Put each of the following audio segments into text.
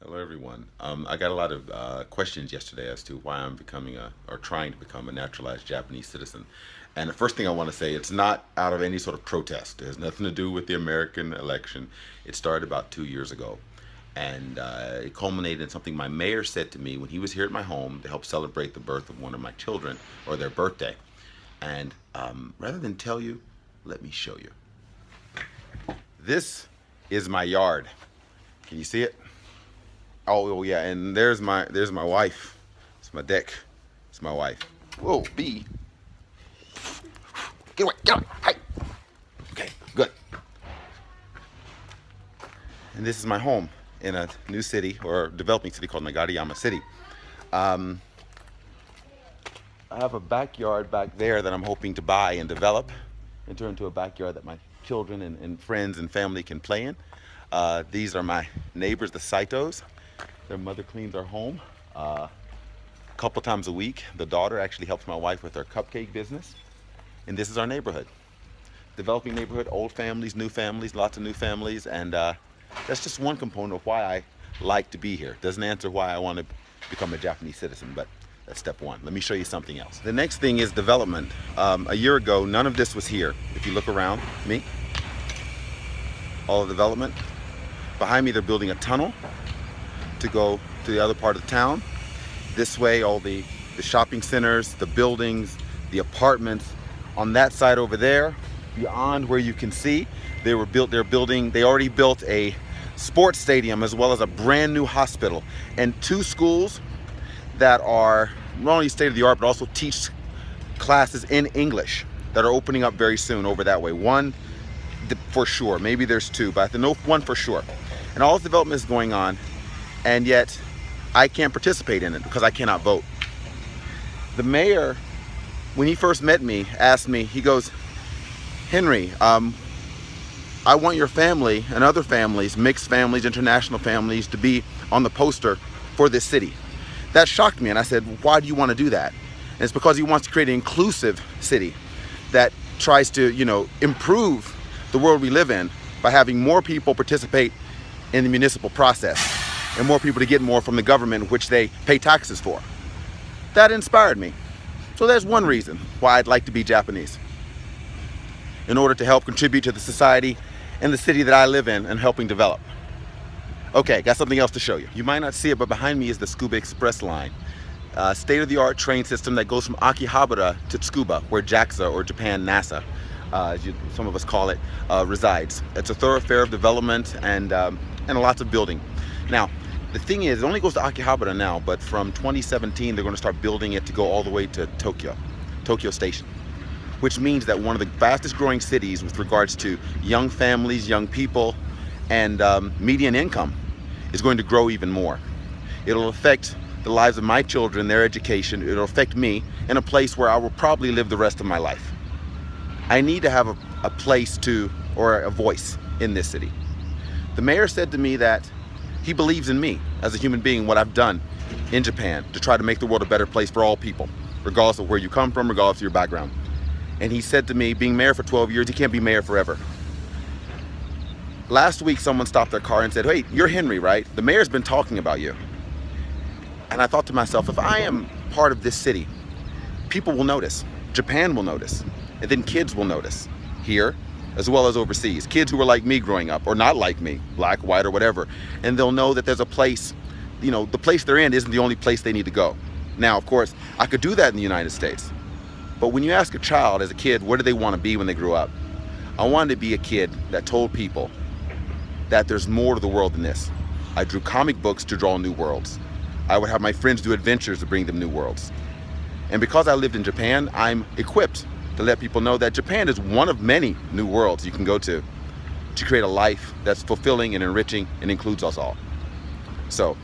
Hello, everyone. I got a lot of questions yesterday as to why I'm becoming or trying to become a naturalized Japanese citizen. And the first thing I want to say, it's not out of any sort of protest. It has nothing to do with the American election. It started about 2 years ago. And it culminated in something my mayor said to me when he was here at my home to help celebrate the birth of one of my children, or their birthday. And rather than tell you, let me show you. This is my yard. Can you see it? Oh yeah, and there's my wife. It's my deck. It's my wife. Whoa, bee. Get away, get away. Hey. Okay, good. And this is my home in a new city, or developing city, called Nagareyama City. I have a backyard back there that I'm hoping to buy and develop and turn into a backyard that my children and friends and family can play in. These are my neighbors, the Saitos. Their mother cleans our home a couple times a week. The daughter actually helps my wife with her cupcake business. And this is our neighborhood. Developing neighborhood, old families, new families, lots of new families. And that's just one component of why I like to be here. Doesn't answer why I want to become a Japanese citizen, but that's step one. Let me show you something else. The next thing is development. A year ago, none of this was here. If you look around me, all the development. Behind me, they're building a tunnel to go to the other part of the town. This way, all the shopping centers, the buildings, the apartments. On that side over there, beyond where you can see, they already built a sports stadium as well as a brand new hospital and two schools that are not only state of the art but also teach classes in English that are opening up very soon over that way. One for sure, maybe there's two, but I know one for sure. And all this development is going on, and yet I can't participate in it because I cannot vote. The mayor, when he first met me, asked me, he goes, Henry, I want your family and other families, mixed families, international families, to be on the poster for this city. That shocked me, and I said, why do you want to do that? And it's because he wants to create an inclusive city that tries to, improve the world we live in by having more people participate in the municipal process and more people to get more from the government, which they pay taxes for. That inspired me. So there's one reason why I'd like to be Japanese, in order to help contribute to the society and the city that I live in and helping develop. Okay, got something else to show you. You might not see it, but behind me is the Tsukuba Express line. State-of-the-art train system that goes from Akihabara to Tsukuba, where JAXA, or Japan NASA, as some of us call it, resides. It's a thoroughfare of development and lots of building. Now, the thing is, it only goes to Akihabara now, but from 2017, they're going to start building it to go all the way to Tokyo Station, which means that one of the fastest growing cities with regards to young families, young people, and median income is going to grow even more. It'll affect the lives of my children, their education. It'll affect me in a place where I will probably live the rest of my life. I need to have a place or a voice in this city. The mayor said to me that he believes in me as a human being, what I've done in Japan to try to make the world a better place for all people, regardless of where you come from, regardless of your background. And he said to me, being mayor for 12 years, he can't be mayor forever. Last week, someone stopped their car and said, hey, you're Henry, right? The mayor's been talking about you. And I thought to myself, if I am part of this city, people will notice. Japan will notice. And then kids will notice here as well as overseas. Kids who were like me growing up, or not like me, black, white, or whatever. And they'll know that there's a place, the place they're in isn't the only place they need to go. Now, of course, I could do that in the United States. But when you ask a child as a kid, what do they want to be when they grow up? I wanted to be a kid that told people that there's more to the world than this. I drew comic books to draw new worlds. I would have my friends do adventures to bring them new worlds. And because I lived in Japan, I'm equipped to let people know that Japan is one of many new worlds you can go to create a life that's fulfilling and enriching and includes us all. So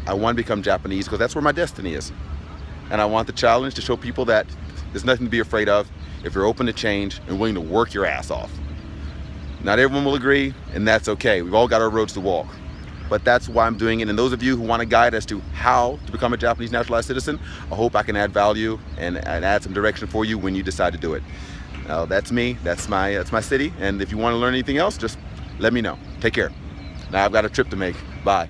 I want to become Japanese because that's where my destiny is. And I want the challenge to show people that there's nothing to be afraid of if you're open to change and willing to work your ass off. Not everyone will agree, and that's okay. We've all got our roads to walk. But that's why I'm doing it. And those of you who want a guide as to how to become a Japanese naturalized citizen, I hope I can add value and add some direction for you when you decide to do it. That's me, that's my city. And if you want to learn anything else, just let me know. Take care. Now I've got a trip to make. Bye.